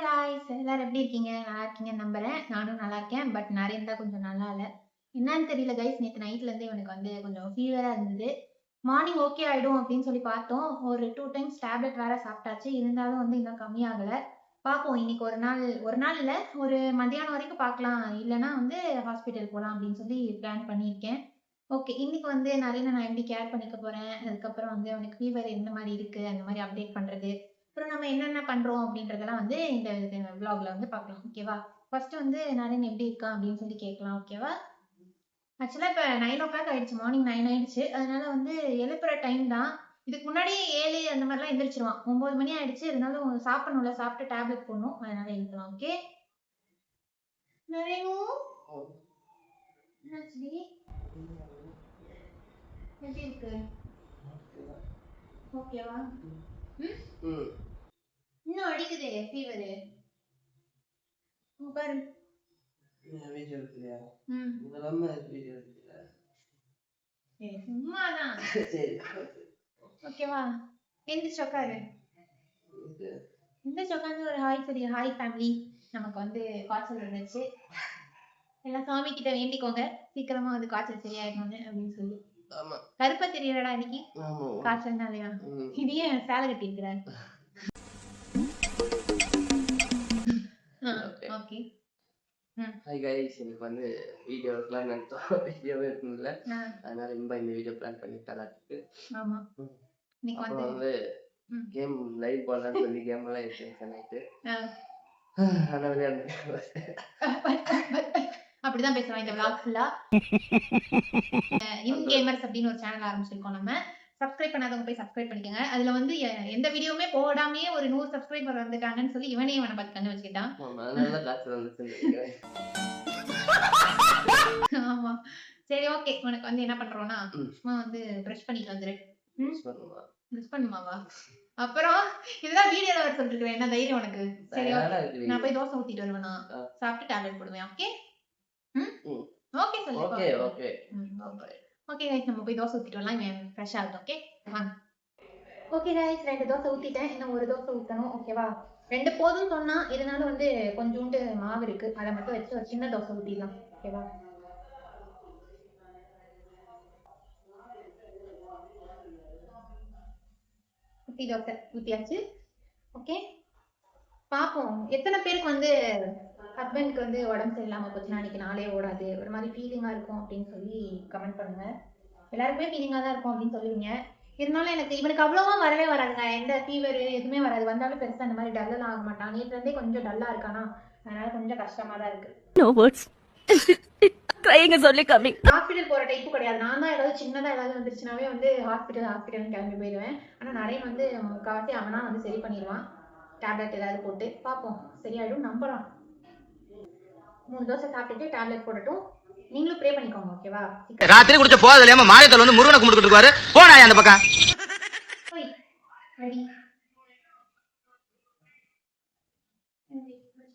Hi guys, எல்லாரும் எப்படி இருக்கீங்க? நல்லா இருக்கீங்கன்னு நம்புறேன். நானும் நல்லா இருக்கேன். பட் நரேன் தான் கொஞ்சம் நல்லா இல்ல. என்னன்னு தெரியல கைஸ். நேத்து நைட்ல இருந்தே இவனுக்கு வந்து கொஞ்சம் ஃபீவரா இருந்தது. மார்னிங் ஓகே ஆயிடும் அப்படின்னு சொல்லி பார்த்தோம். ஒரு 2 டைம்ஸ் டேப்லெட் வேற சாப்பிட்டாச்சு. இருந்தாலும் வந்து இன்னும் கம்மியாகல. பார்ப்போம். இன்னைக்கு ஒரு நாள் இல்ல, ஒரு மதியானம் வரைக்கும் பார்க்கலாம். இல்லைன்னா வந்து ஹாஸ்பிட்டல் போலாம் அப்படின்னு சொல்லி பிளான் பண்ணியிருக்கேன். ஓகே, இன்னைக்கு வந்து நரேனை நான் எப்படி கேர் பண்ணிக்க போறேன், அதுக்கப்புறம் வந்து அவனுக்கு ஃபீவர் எந்த மாதிரி இருக்கு, அந்த மாதிரி அப்டேட் பண்றது, அப்புறம் நம்ம என்னென்ன பண்றோம் அப்படின்றதெல்லாம் வந்து இந்த விளாக்ல வந்து பார்க்கலாம். ஓகேவா? ஃபர்ஸ்ட் வந்து நரேன் எப்படி இருக்கான் அப்படின்னு சொல்லி கேட்கலாம். ஓகேவா? ஆக்சுவலா இப்ப 9 o'clock ஆயிடுச்சு. மார்னிங் 9 ஆயிடுச்சு. அதனால வந்து எழுப்புற டைம் தான். இதுக்கு முன்னாடி 7 அந்த மாதிரிலாம் எந்திரிச்சிருவான். 9 மணி ஆயிடுச்சு. இருந்தாலும் சாப்பிடணும்ல, சாப்பிட்டு டேப்லெட் போடணும். அதனால எழுப்பலாம். Okay Narine, என்னாச்சுடி? எப்படி இருக்கு? ஓகேவா? இன்னும் அடிக்குதே ஃபீவரு. பாரு. சும்மாதான். ஓகேவா? எந்திரிச்சு உட்காரு. எந்திரிச்சு உட்காந்து ஒரு ஹாய் சொல்லி, ஹாய் ஃபேமிலி, நமக்கு வந்து காய்ச்சல் இருந்துச்சு, எல்லாம் சாமி கிட்ட வேண்டிக்கோங்க சீக்கிரமா வந்து காய்ச்சல் சரியாயிடணும்னு அப்படின்னு சொல்லி. கருப்பா தெரியலடா இன்னைக்கு காய்ச்சல்னாலயா? இது ஏன் சேலை கட்டி இருக்கிற? ஓகே. ஹாய் கைஸ், இன்னைக்கு வந்து வீடியோ எடுக்கலாம் நினைச்சோம். வீடியோவே இருக்கும்ல, அதனால இந்த வீடியோ பிளான் பண்ணி தராதுக்கு. ஆமா, அப்புறம் வந்து கேம் லைவ் போடலாம்னு சொல்லி கேம் எல்லாம் இன்டென்ஷன் ஆயிட்டு ஆனா விளையாடு அப்படிதான் பேசுறான் இந்த vlog ஃபுல்லா. இன் கேமர்ஸ் அப்படின்னு ஒரு சேனல் ஆரம்பிச்சிருக்கோம் நம்ம. சப்ஸ்கிரைப் பண்ணாதவங்க போய் சப்ஸ்கிரைப் பண்ணிக்கோங்க. அதுல வந்து எந்த வீடியோவுமே போடாமே ஒரு 100 சப்ஸ்கிரைபர் வந்துட்டாங்கன்னு சொல்லி இவனே இவனை பார்த்து கண்டு வச்சுக்கிட்டான். ஆமா, சரி ஓகே. உனக்கு வந்து என்ன பண்றோம்னா, சும்மா வந்து பிரஷ் பண்ணிட்டு வந்துரு. பிரஷ் பண்ணுமாவா? அப்புறம் இதெல்லாம் வீடியோல வர சொல்லிருக்கேன். என்ன தைரியம் உனக்கு? சரி ஓகே, நான் போய் தோசை ஊத்திட்டு வருவேனா, சாப்பிட்டு டேப்லெட் போடுவேன். ஓகே ஓகே சொல்லு. ஓகே ஓகே ஓகே गाइस, நம்ம போய் தோசை ஊத்திட்டு வரலாம். இவன் ஃப்ரெஷ் ஆகட்டும். ஓகே வாங்க. ஓகே गाइस, 2 தோசை ஊத்திட்டேன். இன்னும் ஒரு தோசை ஊத்தணும். ஓகேவா? 2 போதும் சொன்னா, இருந்தாலும் வந்து கொஞ்சோண்டு மாவு இருக்கு, அதை மட்டும் வச்சு ஒரு சின்ன தோசை ஊத்திடலாம். ஓகேவா? ஊத்தி தோசை ஊத்தியாச்சு. ஓகே, பாப்போம் எத்தனை பேருக்கு வந்து ஹஸ்பண்டுக்கு வந்து உடம்பு சரியில்லாம போச்சுன்னா அன்னைக்கு நாளே ஓடாது, ஒரு மாதிரி ஃபீலிங்கா இருக்கும் அப்படின்னு சொல்லி கமெண்ட் பண்ணுங்க. எல்லாருக்குமே ஃபீலிங்கா தான் இருக்கும் அப்படின்னு சொல்லுவீங்க. இருந்தாலும் எனக்கு இவனுக்கு அவ்வளவா வரவே வராதுங்க. எந்த ஃபீவர் எதுவுமே வராது. வந்தாலும் பெருசா அந்த மாதிரி டல்லாம் ஆக மாட்டான். நேற்று இருந்தே கொஞ்சம் டல்லா இருக்கானா, அதனால கொஞ்சம் கஷ்டமா தான் இருக்கு. No words. Crying is only coming. Hospital போற டைப்பு கிடையாது. நான் தான் ஏதாவது சின்னதா ஏதாவது வந்துருச்சுனாவே வந்து ஹாஸ்பிட்டல் கிளம்பி போயிடுவேன். ஆனா நிறைய வந்து முக்காவாசி அவனா வந்து சரி பண்ணிடுவான். டேப்லெட் ஏதாவது போட்டு பார்ப்போம், சரியாயிடும் நம்புறான். 3 தோசை சாப்பிட்டுட்டு டேப்லெட் போடட்டும். நீங்களும் ப்ரே பண்ணிக்கோங்க. ஓகேவா? ராத்திரி குடிச்ச போதல இல்லாம மாயத்தல் வந்து முருகனை கும்பிட்டு இருக்காரு. போனாயா அந்த பக்கம். ஓய் ரெடி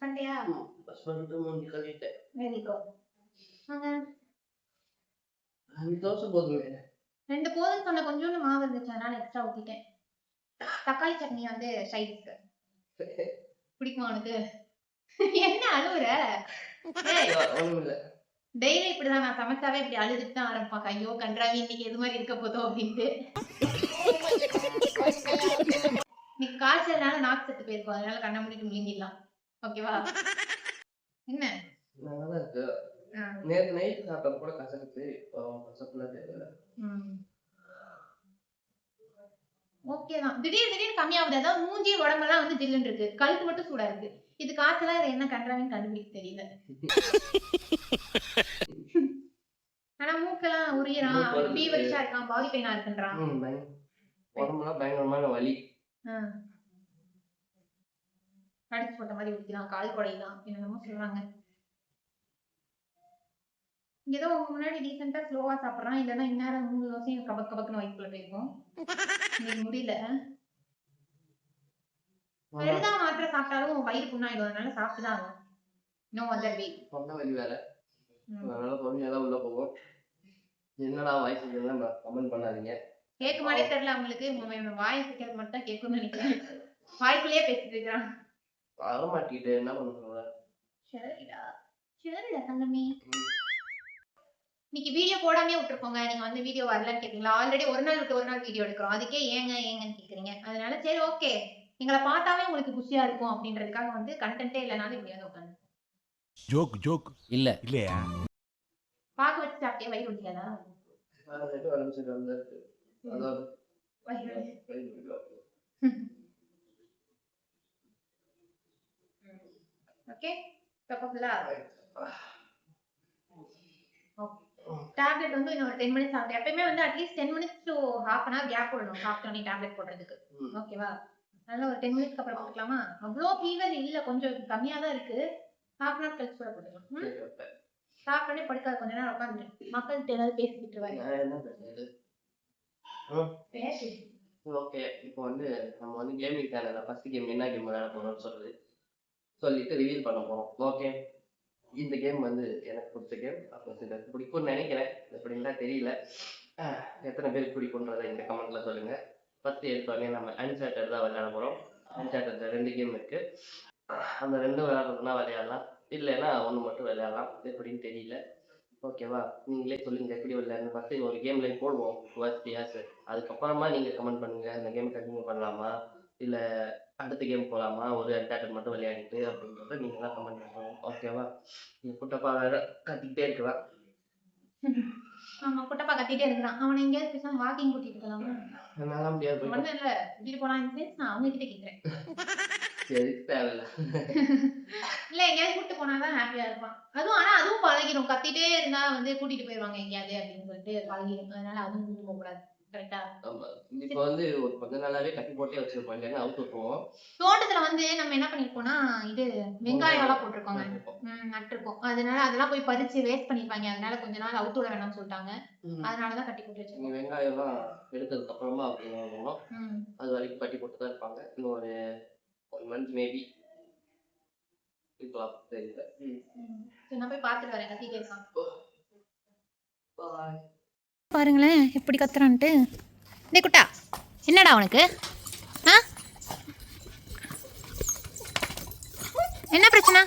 பண்ணியா? பஸ் பண்ணிட்டு மூஞ்சி கழுவிட்டேன். Very good. வாங்க. 2 தோசை போதுமே. 2 போதும் சொன்ன, கொஞ்சோண்டு மாவு இருந்துச்சு அதனால எக்ஸ்ட்ரா ஊத்திட்டேன். தக்காளி சட்னி வந்து சைடுக்கு பிடிக்குமா உனக்கு? என்ன அழுவுற? டெய்லி இப்படிதான், நான் சமைச்சாவே இப்படி அழுதுட்டு தான் ஆரம்பிப்பாங்க. ஐயோ கன்றாவி, இன்னைக்கு எது மாதிரி இருக்க போதோ அப்படின்ட்டு. இன்னைக்கு காய்ச்சல்னால நாக்கு செத்து போயிருக்கோம், அதனால கண்ண மூடிட்டு முழுங்கிடலாம். ஓகேவா? என்ன நல்லா இருக்கு. நேத்து நைட் சாப்பிட்ட கூட கசக்குது. கசப்புல தெரியல. ஓகே தான். திடீர்னு கம்மியாகுது. அதாவது மூஞ்சி உடம்பெல்லாம் வந்து ஜில்லுன்னு இருக்கு, கழுத்து மட்டும் சூடா இருக்கு. இது காய்ச்சலா இது என்ன கன்றாவின்னு கண்டுபிடிக்க தெரியல. ஆனா மூக்கெல்லாம் உரியறான், ஃபீவரிஷா இருக்கான், பாடி பெயினா இருக்குன்றான். உடம்புலாம் பயங்கரமான வலி. அடிச்சு போட்ட மாதிரி ஊத்திலாம், கால் குடையலாம், என்னென்னமோ சொல்றாங்க. ஏதோ முன்னாடி டீசெண்டா ஸ்லோவா சாப்பிடுறான், இல்லைன்னா இந்நேரம் 3 தோசையும் கபக் கபக்குன்னு வயிற்றுல போயிருக்கும். இன்னைக்கு முடியல. பெருதான் மாத்திரை சாப்பிட்டாலும் வயிறு புண்ணாயிடும், அதனால சாப்பிட்டுதான் ஆகும். No other way. சொன்ன வலி வேற, அதனால பொறுமையா உள்ள போகும். என்னடா வாய்ஸ் கமெண்ட் பண்ணாதீங்க. கேட்க மாட்டே தெரியல அவங்களுக்கு. வாய்ஸ் கேட்கறது மட்டும் கேட்கும்னு நினைக்கிறேன். வாய்க்குள்ளேயே பேசிட்டு இருக்கிறான். வர மாட்டிக்கிட்டு என்ன பண்ண சொல்ற? சரிடா தங்கமே. இன்னைக்கு வீடியோ போடாமே விட்டுருக்கோங்க. நீங்க வந்து வீடியோ வரலன்னு கேட்டீங்களா? ஆல்ரெடி ஒரு நாள் விட்டு ஒரு நாள் வீடியோ எடுக்கிறோம். அதுக்கே ஏங்கன்னு கேக்குறீங்க. அதனால சரி ஓகே, எங்களை பார்த்தாவே உங்களுக்கு குஷியா இருக்கும் அப்படின்றதுக்காக வந்து கண்டென்ட்டே இல்லைனாலும் இப்படி வந்து உட்காந்து ஜோக் இல்ல இல்லையா பார்க்க வச்சு சாப்பிட்டே வயிறு வலிக்காதா? ஓகே தப்பா டேப்லெட் வந்து இன்னொரு 10 மினிட்ஸ் ஆகும். எப்பயுமே வந்து at least 10 minutes to half an hour gap விடணும் சாப்பிட்டோன்னே டேப்லெட் போடுறதுக்கு. ஓகேவா? அதனால ஒரு 10 மினிட்ஸ்க்கு அப்புறம் போட்டுக்கலாமா? அவ்வளோ ஃபீவர் இல்ல, கொஞ்சம் கம்மியா தான் இருக்கு. ஹாஃப் அன் ஹவர் கழிச்சு கூட போட்டுக்கலாம். சாப்பிட்டோன்னே படுக்காது, கொஞ்ச நேரம் உட்காந்துட்டு மக்கள்கிட்ட ஏதாவது பேசிக்கிட்டு இருவாங்க. பேசு. ஓகே, இப்போ வந்து நம்ம வந்து கேமிங் சேனல்ல ஃபர்ஸ்ட் கேம் என்ன கேம் விளையாட போறோம்னு சொல்லிட்டு ரிவீல் பண்ண போறோம். ஓகே, இந்த கேம் வந்து எனக்கு பிடிச்ச கேம். அப்போ சிலருக்கு பிடிக்கும்னு நினைக்கிறேன், எப்படின்னா தெரியல. எத்தனை பேருக்கு பிடிக்கும்ன்றதை இந்த கமெண்ட்ல சொல்லுங்க. ஃபர்ஸ்ட் எடுத்தோடனே நம்ம அன்சார்ட்டட் தான் விளையாட போறோம். அன்சார்ட்டட்ல 2 கேம் இருக்கு. அந்த 2 விளையாடுறதுனா விளையாடலாம், இல்லைன்னா 1 மட்டும் விளையாடலாம். எப்படின்னு தெரியல. ஓகேவா? நீங்களே சொல்லுங்க எப்படி விளையாடணும். ஃபர்ஸ்ட் ஒரு கேம் லைன் போடுவோம் ஃபர்ஸ்ட் யாஸ். அதுக்கப்புறமா நீங்க கமெண்ட் பண்ணுங்க, இந்த கேம் கண்டினியூ பண்ணலாமா இல்லை அடுத்த கேம் போகலாமா, ஒரு அன்சார்ட்டட் மட்டும் விளையாடிட்டு அப்படின்றத நீங்க தான் கமெண்ட் பண்ணுவோம். ஓகேவா? நீ குட்டப்பா வேற கத்திக்கிட்டே இருக்கலாம். ஆமா, குட்டப்பா கத்திட்டே இருக்கிறான். அவனை எங்கேயாவது பேசாம வாக்கிங் கூட்டிட்டு போகலாமா? என்னால முடியாது. ஒண்ணு இல்ல, வீட்டு போலாம் நான் அவங்க கிட்ட கேட்கிறேன். சரி, தேவையில்ல. இல்ல எங்கேயாவது கூட்டிட்டு போனாதான் ஹாப்பியா இருப்பான். அதுவும் பழகிடும். கத்திட்டே இருந்தா வந்து கூட்டிட்டு போயிருவாங்க எங்கேயாவது அப்படின்னு சொல்லிட்டு பழகிடும். அதனால அதுவும் கூட்டிட்டு போக கூடாது. கரெக்டா? ஆமா, இப்போ வந்து ஒரு கொஞ்ச நாளாவே கட்டி போட்டே வச்சிருப்போம், இல்லைன்னா அவுட் விட்டுருவோம். தோட்டத்துல வந்து நம்ம என்ன பண்ணிருக்கோம்னா, இது வெங்காயம் எல்லாம் போட்டிருக்கோங்க, நட்டிருக்கோம். அதனால அதெல்லாம் போய் பறிச்சு வேஸ்ட் பண்ணிருப்பாங்க. அதனால கொஞ்ச நாள் அவுட் விட வேணாம்னு சொல்லிட்டாங்க. அதனாலதான் கட்டி போட்டு வச்சிருக்கோம். வெங்காயம் எல்லாம் எடுத்ததுக்கு அப்புறமா அப்படின்னு அது வரைக்கும் கட்டி போட்டு தான் இருப்பாங்க. இன்னும் ஒரு 1 month மேபி இருக்கலாம், தெரியல. நான் போய் பார்த்துட்டு வரேன், கத்திட்டே இருக்கான். பாய். பாருங்களேன் எப்படி கத்துறான்ட்டு. டேய் குட்டா, என்னடா உனக்கு? என்ன பிரச்சனை?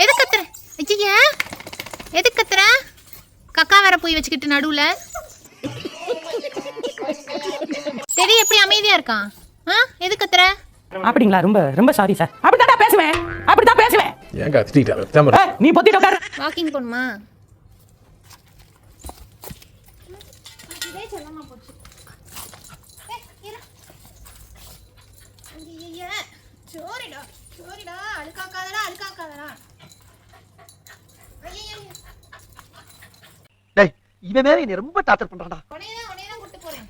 எது கத்துற? ஐயா, எது கத்துற? கக்கா வேற போய் வச்சுக்கிட்டு நடுவுல. தெரிய எப்படி அமைதியா இருக்கான்? எது கத்துற? அப்படிங்களா? ரொம்ப ரொம்ப சாரி சார். அப்படிதான் பேசுவேன். ஏன் கத்திட்டா? நீ பொத்திட்டு உட்காரு. வாக்கிங் போணுமா? சோரிடா, அழுக்காக்காதடா. டேய், இவன் வேற என்னை ரொம்ப டார்ச்சர் பண்றான்டா. உன்னையதான் கூட்டு போறேன்.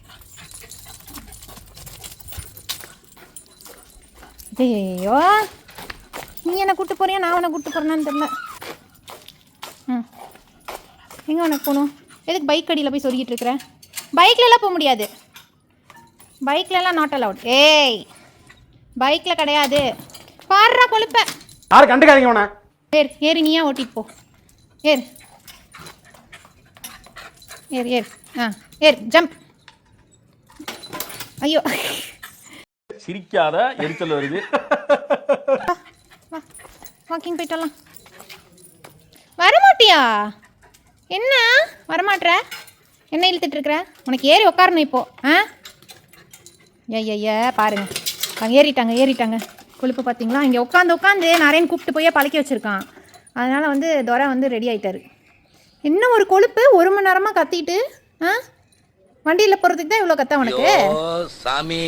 ஐயோ, நீ என்ன கூட்டு போறியா நான் உன்னை கூட்டு போறேன்னு தெரியல. எங்க உனக்கு போகணும்? எதுக்கு பைக் அடியில் போய் சொருகிட்டு இருக்கிற? பைக்லலாம் போக முடியாது. பைக்லலாம் நாட் அலவுட். ஏய், பைக்ல கிடையாது. பாடுறா கொழுப்ப. யாரு கண்டுக்காதீங்க உன. ஏறு நீயா ஓட்டிட்டு போ. ஏறு. ஜம்ப். ஐயோ, சிரிக்காத, எரிச்சல் வருது. வா, வாக்கிங் போயிட்டலாம். வரமாட்டியா? என்ன வரமாட்ற? என்ன இழுத்துட்டு இருக்கிற? உனக்கு ஏறி உக்காரணும் இப்போ. ஐயா பாருங்க, அவங்க ஏறிட்டாங்க. கொழுப்பு பார்த்தீங்களா? இங்கே உட்காந்து நிறையன்னு கூப்பிட்டு போய் பழக்கி வச்சுருக்கான். அதனால் வந்து துரை வந்து ரெடி ஆகிட்டாரு. என்ன ஒரு கொழுப்பு, 1 மணி நேரமாக கத்திட்டு. வண்டியில் போகிறதுக்கு தான் இவ்வளோ கத்த உனக்கு?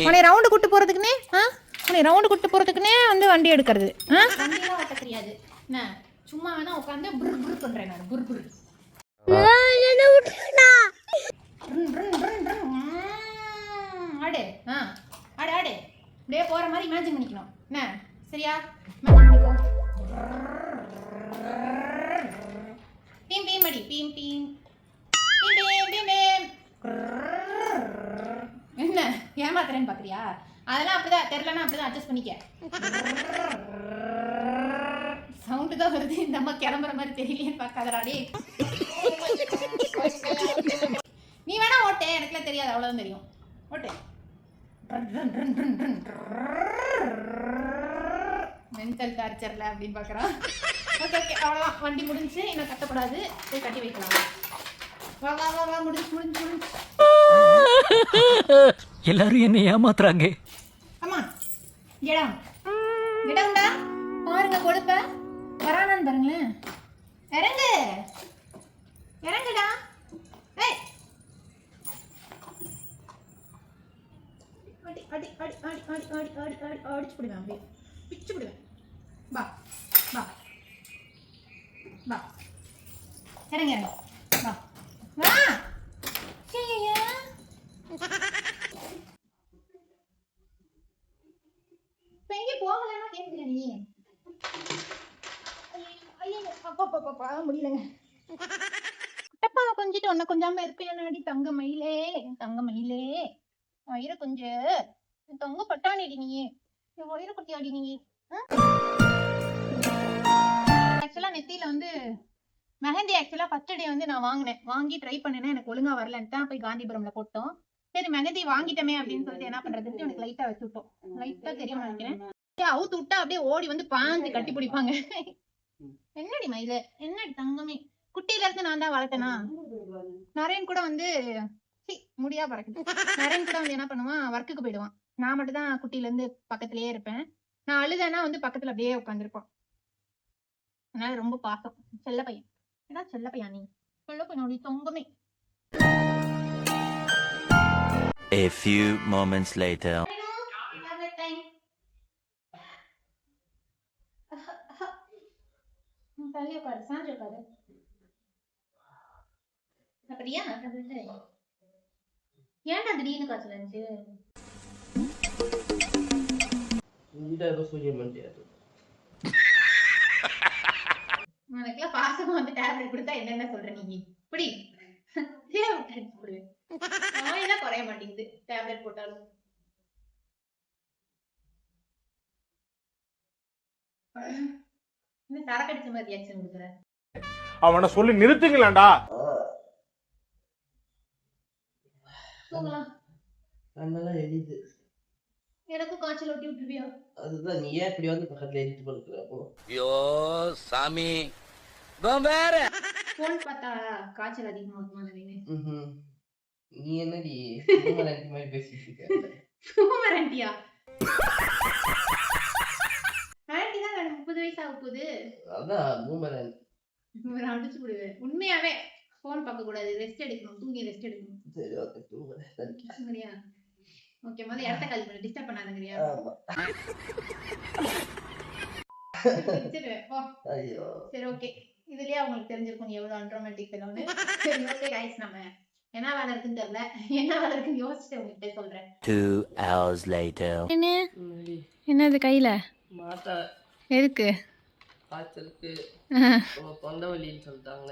உன்னை ரவுண்டு கூட்டு போகிறதுக்குனே வந்து வண்டி எடுக்கிறது. வண்டியெல்லாம் ஓட்ட தெரியாது. என்ன சும்மா வேணா உட்காந்து புர் பண்ணுறேன் நான். புர் ஆடு. ஆடு அப்படியே போகிற மாதிரி இமேஜின் பண்ணிக்கணும். என்ன சரியா? இமேஜின் பண்ணிக்கோ. பீம் அடி. பீம். என்ன ஏமாத்துறேன்னு பார்க்குறியா? அதெல்லாம் அப்படிதான், தெரிலன்னா அப்படிதான் அட்ஜஸ்ட் பண்ணிக்க. சவுண்டு தான் வருது. இந்த அம்மா கிளம்புற மாதிரி தெரியலையேன்னு பார்க்காதராடே. நீ வேணா ஓட்டே, எனக்குலாம் தெரியாது, அவ்வளோதான் தெரியும். ஓட்டு. மென்டல் டார்ச்சர்ல அப்படின்னு பார்க்குறான். ஓகே ஓகே அவ்வளோதான், வண்டி முடிஞ்சு, இன்னும் கட்டக்கூடாது, போய் கட்டி வைக்கலாம். வா வா வா வா, முடிஞ்சு. எல்லாரும் என்ன ஏமாத்துறாங்க. அம்மா இடம்டா பாருங்க, கொடுப்ப வரானான்னு பாருங்களேன். இறங்குடா. ஏய் அடி அடி அடி அடி அடி அடி அடி அடி அடிச்சு போடுவேன், அப்படியே பிச்சு போடுவேன். வா வா வா, இறங்க வா வா. ஐயா இப்ப எங்கே போகலன்னா கேட்குற நீ? ஐயோ அப்பா முடியலங்க. குட்டப்பா கொஞ்சிட்டு ஒன்ன கொஞ்சாம இருப்பேன் நாடி, தங்க மயிலே வயிறு கொஞ்சம் தொங்க பட்டானிடி நீ, வயிறு குட்டியாடி நீ. ஆக்சுவலா நெத்தியில வந்து மெஹந்தி ஆக்சுவலா ஃபர்ஸ்ட் டே வந்து நான் வாங்கி ட்ரை பண்ணேன்னா எனக்கு ஒழுங்கா வரலன்ட்டு தான் போய் காந்திபுரம்ல போட்டோம். சரி மெஹந்தி வாங்கிட்டோமே அப்படின்னு சொல்லிட்டு என்ன பண்றதுன்னு எனக்கு லைட்டா வச்சு விட்டோம். லைட்டா தெரியும் நினைக்கிறேன். அவுத்து விட்டா அப்படியே ஓடி வந்து பாஞ்சு கட்டி பிடிப்பாங்க. என்னடி மயில, என்னடி தங்கமே, குட்டியில இருந்து நான் தான் வளர்த்தேனா? நரேன் கூட வந்து முடியா பறக்குது. நரேன் கூட வந்து என்ன பண்ணுவான், ஒர்க்குக்கு போயிடுவான். நான் மட்டும் தான் குட்டியில இருந்து பக்கத்திலேயே இருப்பேன். நான் அழுதேன்னா வந்து பக்கத்துல அப்படியே உட்காந்துருப்பான். அதனால ரொம்ப பாசம். செல்ல பையன். ஏன்னா செல்ல பையன் நீ, செல்ல பையன் தொங்கமே. A few moments later. தள்ளி உட்காரு, சாஞ்சு உட்காரு. அப்படியா? ஏன்டா திடீர்னு காய்ச்சல் இருந்துச்சு? உனக்குலாம் பாசமா வந்து டேப்லெட் கொடுத்தா என்னென்ன சொல்ற நீ? இப்படி நோயெல்லாம் குறைய மாட்டேங்குது டேப்லெட் போட்டாலும். இன்னும் தரக்கடிச்ச மாதிரி ரியாக்ஷன் கொடுக்குற. அவனை சொல்லி நிறுத்துங்களேன்டா. தூங்கலாம். கண்ணெல்லாம் எரியுது. எனக்கும் காய்ச்சல் ஒட்டி விட்டுருவியா? அதுதான் நீ ஏன் இப்படி வந்து பக்கத்துல எரிட்டு படுக்கிற? ஐயோ சாமி, வேற போன் பார்த்தா காய்ச்சல் அதிகமா இருக்குமா? நீ என்னடி மாதிரி பேசிட்டு இருக்க? சூப்பர் ஆண்டியா? ஆண்டி தான் 30 வயசு ஆக போகுது. அதான் பூமரன். அடிச்சு விடுவேன். உண்மையாவே போன் பார்க்க கூடாது, ரெஸ்ட் எடுக்கணும், தூங்கி ரெஸ்ட் எடுக்கணும். சரி ஓகே, தூங்குறேன். சரியா? ஓகே, முதல்ல இடத்த காலி பண்ணு, டிஸ்டர்ப் பண்ணாதங்கறியா? ஐயோ சரி ஓகே, இதுலயே அவங்களுக்கு தெரிஞ்சிருக்கும் எவ்வளவு அன்ரோமேட்டிக் ஃபெலோன்னு. சரி ஓகே गाइस, நம்ம என்ன வேலை இருக்குன்னு தெரியல, என்ன வேலை இருக்குன்னு யோசிச்சு உங்களுக்கு சொல்றேன். 2 hours later. என்னது கையில? மாத்தா எதுக்கு? காய்ச்சலுக்கு தொண்டை வலின்னு சொல்லிட்டாங்க.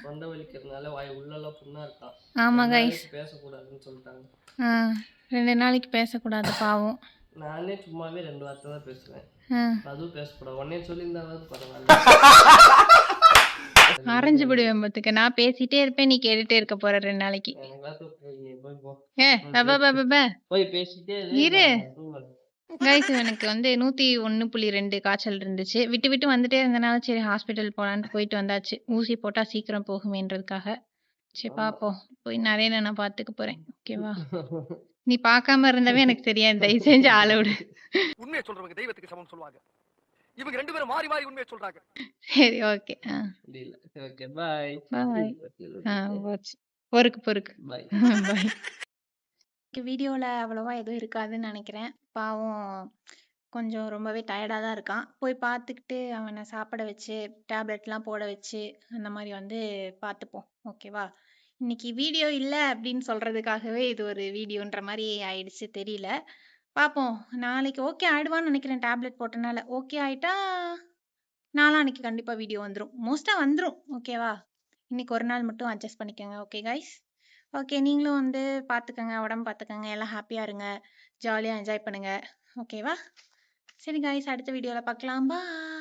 தொண்டை வலிக்கிறதுனால வாய் உள்ளெல்லாம் புண்ணா இருக்கான். ஆமா கைஸ், பேசக்கூடாதுன்னு சொல்லிட்டாங்க. 2 நாளைக்கு பேசக்கூடாது பாவம். நானே சும்மாவே 2 வார்த்தை தான் பேசுவேன், அதுவும் பேசக்கூடாது. உடனே சொல்லியிருந்தாவது பரவாயில்ல. அரைஞ்சு விடுவேன் பத்துக்க. நான் பேசிட்டே இருப்பேன், நீ கேட்டுட்டே இருக்க போற 2 நாளைக்கு. போய் பேசிட்டே இரு கைஸ். எனக்கு வந்து 101.2 காய்ச்சல் இருந்துச்சு. விட்டு விட்டு வந்துட்டே இருந்தனால சரி ஹாஸ்பிட்டல் போலான்னு போயிட்டு வந்தாச்சு. ஊசி போட்டா சீக்கிரம் போகுமேன்றதுக்காக. சரி பாப்போம், போய் நிறைய நான் பாத்துக்க போறேன். ஓகேவா? நீ பார்க்காம இருந்தவே எனக்கு தெரியாது. தயவு செஞ்சு ஆள விடு. உண்மையை சொல்றவங்க தெய்வத்துக்கு சமம் சொல்லுவாங்க. இவங்க 2 பேரும் மாறி மாறி உண்மையை சொல்றாங்க. சரி ஓகே. Okay bye bye. பொறுக்கு பை பாய். வீடியோவில் அவ்வளோவா எதுவும் இருக்காதுன்னு நினைக்கிறேன். பாவம் கொஞ்சம் ரொம்பவே டயர்டாக தான் இருக்கான். போய் பார்த்துக்கிட்டு அவனை சாப்பிட வச்சு டேப்லெட்லாம் போட வச்சு அந்த மாதிரி வந்து பார்த்துப்போம். ஓகேவா? இன்னைக்கு வீடியோ இல்லை அப்படின்னு சொல்கிறதுக்காகவே இது ஒரு வீடியோன்ற மாதிரி ஆயிடுச்சு. தெரியல, பார்ப்போம். நாளைக்கு ஓகே ஆயிடுவான்னு நினைக்கிறேன். டேப்லெட் போட்டனால ஓகே ஆயிட்டா நாளான்னைக்கு கண்டிப்பாக வீடியோ வந்துடும். மோஸ்ட்டாக வந்துடும். ஓகேவா? இன்னைக்கு ஒரு நாள் மட்டும் அட்ஜஸ்ட் பண்ணிக்கோங்க. Okay guys? ஓகே, நீங்களும் வந்து பார்த்துக்கங்க, உடம்பு பார்த்துக்கங்க, எல்லாம் ஹாப்பியாக இருங்க, ஜாலியாக என்ஜாய் பண்ணுங்க. ஓகேவா? சரி கைஸ், அடுத்த வீடியோவில் பார்க்கலாம். பாய்.